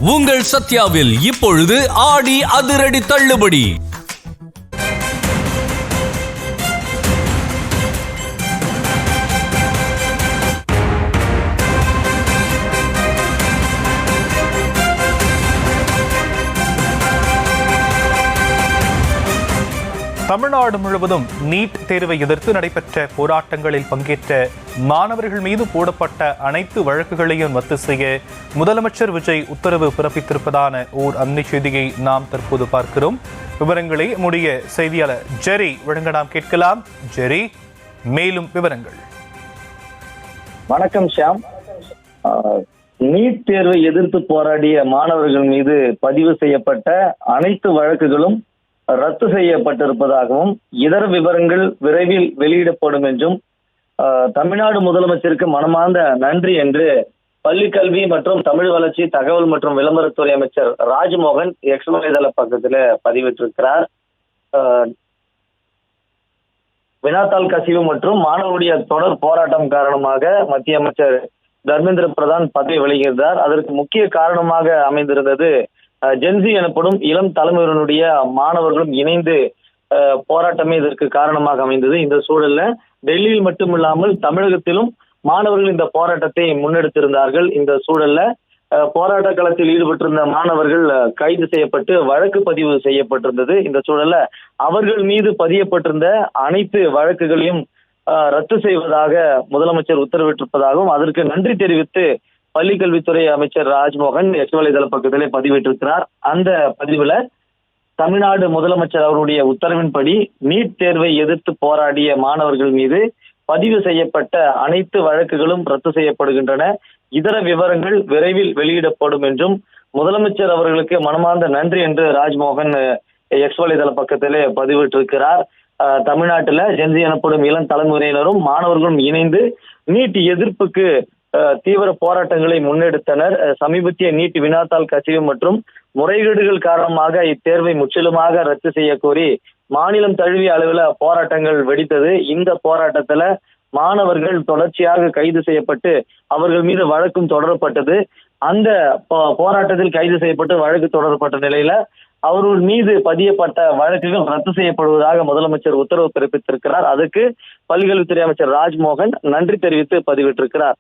உங்கள் சத்யாவில் இப்பொழுது ஆடி அதிரடி தள்ளுபடி. தமிழ்நாடு முழுவதும் நீட் தேர்வை எதிர்த்து நடைபெற்ற போராட்டங்களில் பங்கேற்ற மாணவர்கள் மீது போடப்பட்ட அனைத்து வழக்குகளையும் ரத்து செய்ய முதலமைச்சர் விஜய் உத்தரவு பிறப்பித்திருப்பதான ஓர் அண்மை செய்தியை நாம் தற்போது பார்க்கிறோம். விவரங்களை நம்முடைய செய்தியாளர் ஜெரி வழங்க நாம் கேட்கலாம். ஜெரி, மேலும் விவரங்கள். வணக்கம் ஷியாம். நீட் தேர்வை எதிர்த்து போராடிய மாணவர்கள் மீது பதிவு செய்யப்பட்ட அனைத்து வழக்குகளும் ரத்து செய்யப்பட்டிருப்பதாகவும் இதர விவரங்கள் விரைவில் வெளியிடப்படும் என்றும் தமிழ்நாடு முதலமைச்சருக்கு மனமார்ந்த நன்றி என்று பள்ளிக்கல்வி மற்றும் தமிழ் வளர்ச்சி தகவல் மற்றும் விளம்பரத்துறை அமைச்சர் ராஜ்மோகன் எக்ஸ் வலைதள பக்கத்தில் பதிவிட்டிருக்கிறார். வினாத்தாள் கசிவு மற்றும் மாணவருடைய தொடர் போராட்டம் காரணமாக மத்திய அமைச்சர் தர்மேந்திர பிரதான் பதவி விலகியிருந்தார். அதற்கு முக்கிய காரணமாக அமைந்திருந்தது ஜென்சி எனப்படும் இளம் தலைமுறையினுடைய மாணவர்களும் இணைந்து போராட்டமே இதற்கு காரணமாக அமைந்தது. இந்த சூழல்ல டெல்லியில் மட்டுமில்லாமல் தமிழகத்திலும் மாணவர்கள் இந்த போராட்டத்தை முன்னெடுத்திருந்தார்கள். இந்த சூழல்ல போராட்ட களத்தில் ஈடுபட்டிருந்த மாணவர்கள் கைது செய்யப்பட்டு வழக்கு பதிவு செய்யப்பட்டிருந்தது. இந்த சூழல்ல அவர்கள் மீது பதியப்பட்டிருந்த அனைத்து வழக்குகளையும் ரத்து செய்வதாக முதலமைச்சர் உத்தரவிட்டிருப்பதாகவும் அதற்கு நன்றி தெரிவித்து பள்ளிக்கல்வித்துறை அமைச்சர் ராஜ்மோகன் எக்ஸ் வலைதள பக்கத்திலே பதிவிட்டிருக்கிறார். அந்த பதிவுல தமிழ்நாடு முதலமைச்சர் அவருடைய உத்தரவின்படி நீட் தேர்வை எதிர்த்து போராடிய மாணவர்கள் மீது பதிவு செய்யப்பட்ட அனைத்து வழக்குகளும் ரத்து செய்யப்படுகின்றன. இதர விவரங்கள் விரைவில் வெளியிடப்படும் என்றும் முதலமைச்சர் அவர்களுக்கு மனமார்ந்த நன்றி என்று ராஜ்மோகன் எக்ஸ் வலைதள பக்கத்திலே பதிவிட்டிருக்கிறார். தமிழ்நாட்டில் ஜென்சி எனப்படும் இளம் தலைமுறையினரும் மாணவர்களும் இணைந்து நீட் எதிர்ப்புக்கு தீவிர போராட்டங்களை முன்னெடுத்தனர். சமீபத்திய நீட் வினாத்தாள் கசிவு மற்றும் முறைகேடுகள் காரணமாக இத்தேர்வை முற்றிலுமாக ரத்து செய்ய கோரி மாநிலம் தழுவிய அளவில் போராட்டங்கள் வெடித்தது. இந்த போராட்டத்துல மாணவர்கள் தொடர்ச்சியாக கைது செய்யப்பட்டு அவர்கள் மீது வழக்கும் தொடரப்பட்டது. அந்த போராட்டத்தில் கைது செய்யப்பட்டு வழக்கு தொடரப்பட்ட நிலையில அவர்கள் மீது பதியப்பட்ட வழக்குகள் ரத்து செய்யப்படுவதாக முதலமைச்சர் உத்தரவு பிறப்பித்திருக்கிறார். அதுக்கு பள்ளிக்கல்வித்துறை அமைச்சர் ராஜ்மோகன் நன்றி தெரிவித்து பதிவிட்டிருக்கிறார்.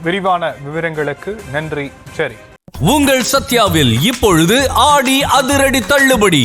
விரிவான விவரங்களுக்கு நன்றி ஜெரி. உங்கள் சத்யாவில் இப்பொழுது ஆடி அதிரடி தள்ளுபடி.